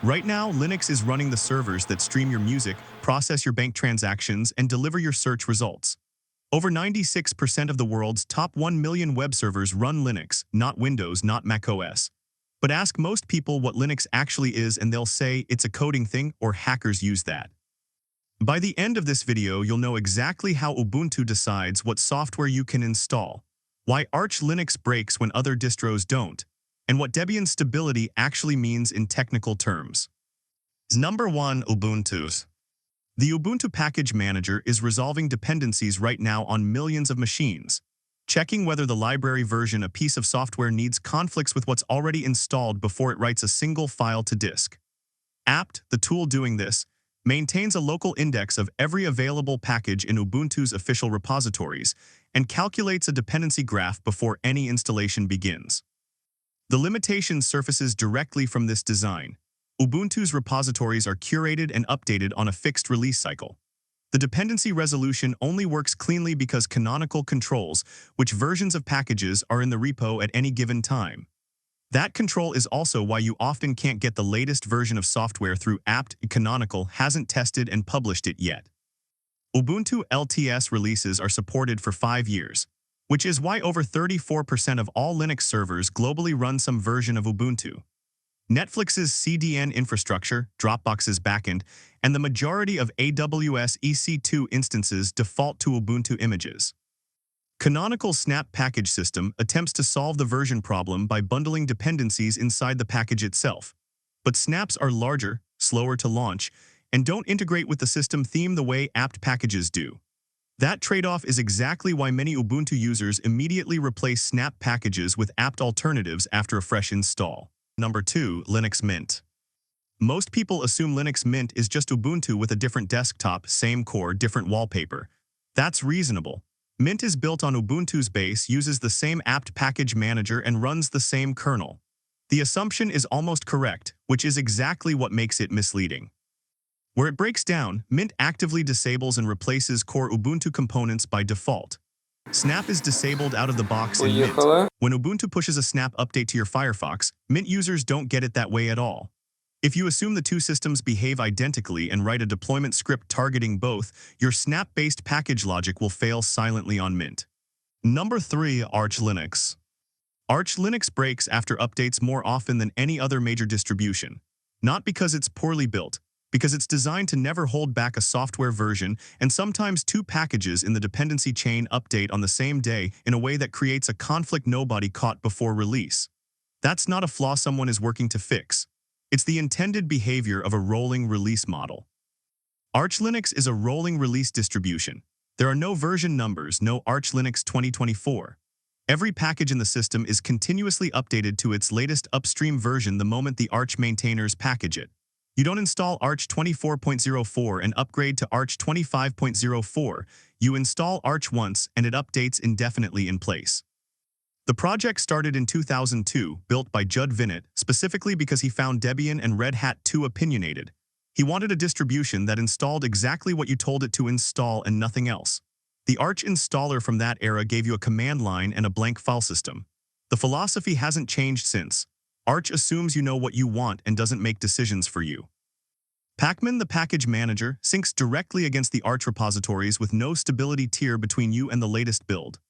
Right now, Linux is running the servers that stream your music, process your bank transactions, and deliver your search results. Over 96% of the world's top 1 million web servers run Linux, not Windows, not macOS. But ask most people what Linux actually is and they'll say it's a coding thing or hackers use that. By the end of this video, you'll know exactly how Ubuntu decides what software you can install, why Arch Linux breaks when other distros don't, and what Debian stability actually means in technical terms. Number 1. Ubuntu. The Ubuntu package manager is resolving dependencies right now on millions of machines, checking whether the library version a piece of software needs conflicts with what's already installed before it writes a single file to disk. apt, the tool doing this, maintains a local index of every available package in Ubuntu's official repositories and calculates a dependency graph before any installation begins. The limitation surfaces directly from this design. Ubuntu's repositories are curated and updated on a fixed release cycle. The dependency resolution only works cleanly because Canonical controls which versions of packages are in the repo at any given time. That control is also why you often can't get the latest version of software through apt. Canonical hasn't tested and published it yet. Ubuntu LTS releases are supported for 5 years, which is why over 34% of all Linux servers globally run some version of Ubuntu. Netflix's CDN infrastructure, Dropbox's backend, and the majority of AWS EC2 instances default to Ubuntu images. Canonical's Snap package system attempts to solve the version problem by bundling dependencies inside the package itself. But snaps are larger, slower to launch, and don't integrate with the system theme the way apt packages do. That trade-off is exactly why many Ubuntu users immediately replace Snap packages with apt alternatives after a fresh install. Number 2. Linux Mint. Most people assume Linux Mint is just Ubuntu with a different desktop, same core, different wallpaper. That's reasonable. Mint is built on Ubuntu's base, uses the same apt package manager, and runs the same kernel. The assumption is almost correct, which is exactly what makes it misleading. Where it breaks down, Mint actively disables and replaces core Ubuntu components by default. Snap is disabled out of the box in Mint. When Ubuntu pushes a Snap update to your Firefox, Mint users don't get it that way at all. If you assume the two systems behave identically and write a deployment script targeting both, your Snap-based package logic will fail silently on Mint. Number 3. Arch Linux. Arch Linux breaks after updates more often than any other major distribution. Not because it's poorly built, because it's designed to never hold back a software version and sometimes 2 packages in the dependency chain update on the same day in a way that creates a conflict nobody caught before release. That's not a flaw someone is working to fix. It's the intended behavior of a rolling release model. Arch Linux is a rolling release distribution. There are no version numbers, no Arch Linux 2024. Every package in the system is continuously updated to its latest upstream version the moment the Arch maintainers package it. You don't install Arch 24.04 and upgrade to Arch 25.04. You install Arch once and it updates indefinitely in place. The project started in 2002, built by Judd Vinet, specifically because he found Debian and Red Hat too opinionated. He wanted a distribution that installed exactly what you told it to install and nothing else. The Arch installer from that era gave you a command line and a blank file system. The philosophy hasn't changed since. Arch assumes you know what you want and doesn't make decisions for you. Pacman, the package manager, syncs directly against the Arch repositories with no stability tier between you and the latest build.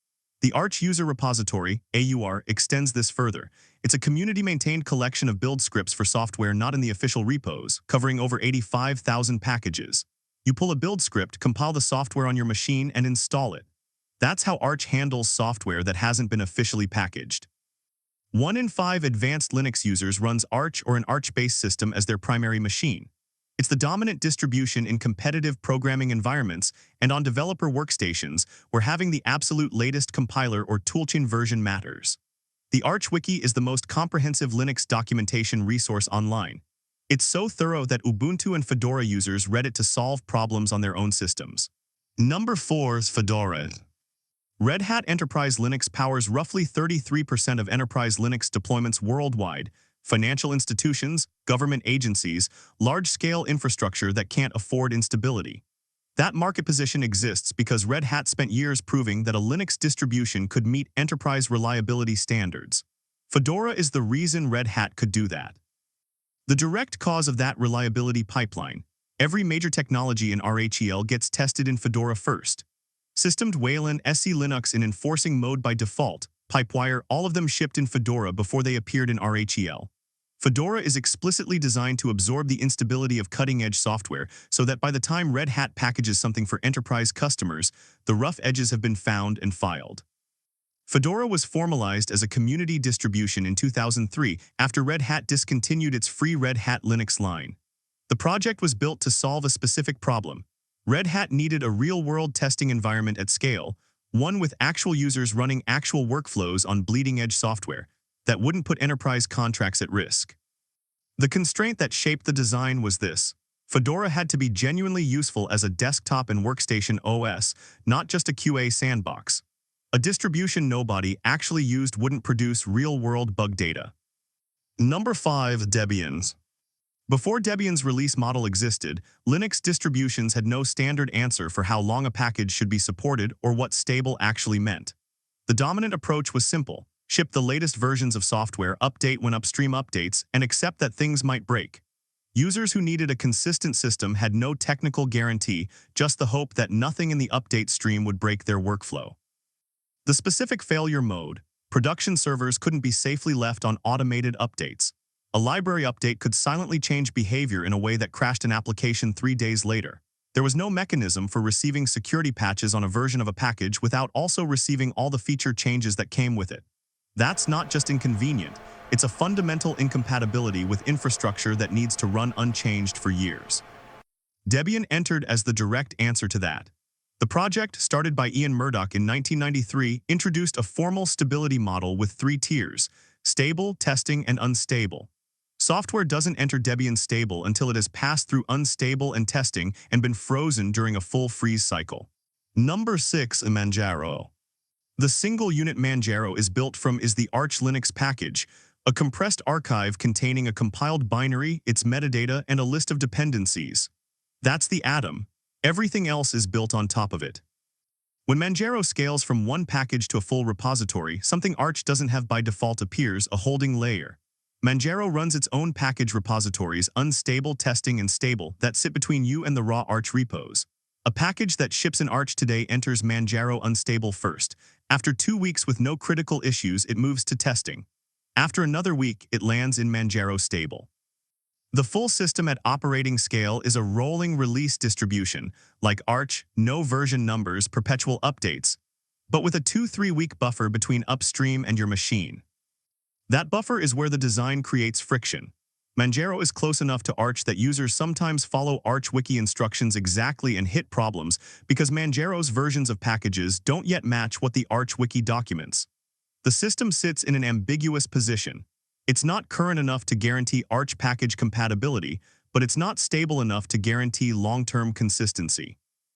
The Arch User Repository, AUR, extends this further. It's a community-maintained collection of build scripts for software not in the official repos, covering over 85,000 packages. You pull a build script, compile the software on your machine, and install it. That's how Arch handles software that hasn't been officially packaged. 1 in 5 advanced Linux users runs Arch or an Arch-based system as their primary machine. It's the dominant distribution in competitive programming environments and on developer workstations where having the absolute latest compiler or toolchain version matters. The Arch Wiki is the most comprehensive Linux documentation resource online. It's so thorough that Ubuntu and Fedora users read it to solve problems on their own systems. Number 4 is Fedora. Red Hat Enterprise Linux powers roughly 33% of enterprise Linux deployments worldwide. Financial institutions, government agencies, large-scale infrastructure that can't afford instability. That market position exists because Red Hat spent years proving that a Linux distribution could meet enterprise reliability standards. Fedora is the reason Red Hat could do that. The direct cause of that reliability pipeline. Every major technology in RHEL gets tested in Fedora first. Systemed Wayland SE Linux in enforcing mode by default, Pipewire, all of them shipped in Fedora before they appeared in RHEL. Fedora is explicitly designed to absorb the instability of cutting-edge software so that by the time Red Hat packages something for enterprise customers, the rough edges have been found and filed. Fedora was formalized as a community distribution in 2003 after Red Hat discontinued its free Red Hat Linux line. The project was built to solve a specific problem. Red Hat needed a real-world testing environment at scale, one with actual users running actual workflows on bleeding-edge software that wouldn't put enterprise contracts at risk. The constraint that shaped the design was this: Fedora had to be genuinely useful as a desktop and workstation OS, not just a QA sandbox. A distribution nobody actually used wouldn't produce real-world bug data. Number 5. Debians. Before Debian's release model existed, Linux distributions had no standard answer for how long a package should be supported or what stable actually meant. The dominant approach was simple: ship the latest versions of software, update when upstream updates, and accept that things might break. Users who needed a consistent system had no technical guarantee, just the hope that nothing in the update stream would break their workflow. The specific failure mode: production servers couldn't be safely left on automated updates. A library update could silently change behavior in a way that crashed an application 3 days later. There was no mechanism for receiving security patches on a version of a package without also receiving all the feature changes that came with it. That's not just inconvenient, it's a fundamental incompatibility with infrastructure that needs to run unchanged for years. Debian entered as the direct answer to that. The project, started by Ian Murdoch in 1993, introduced a formal stability model with 3 tiers: stable, testing, and unstable. Software doesn't enter Debian stable until it has passed through unstable and testing and been frozen during a full freeze cycle. Number 6. Manjaro. The single unit Manjaro is built from is the Arch Linux package, a compressed archive containing a compiled binary, its metadata, and a list of dependencies. That's the atom. Everything else is built on top of it. When Manjaro scales from one package to a full repository, something Arch doesn't have by default appears: a holding layer. Manjaro runs its own package repositories, unstable, testing, and stable, that sit between you and the raw Arch repos. A package that ships in Arch today enters Manjaro unstable first. After 2 weeks with no critical issues, it moves to testing. After another week, it lands in Manjaro stable. The full system at operating scale is a rolling release distribution, like Arch, no version numbers, perpetual updates, but with a 2-3 week buffer between upstream and your machine. That buffer is where the design creates friction. Manjaro is close enough to Arch that users sometimes follow Arch wiki instructions exactly and hit problems because Manjaro's versions of packages don't yet match what the Arch wiki documents. The system sits in an ambiguous position. It's not current enough to guarantee Arch package compatibility, but it's not stable enough to guarantee long-term consistency.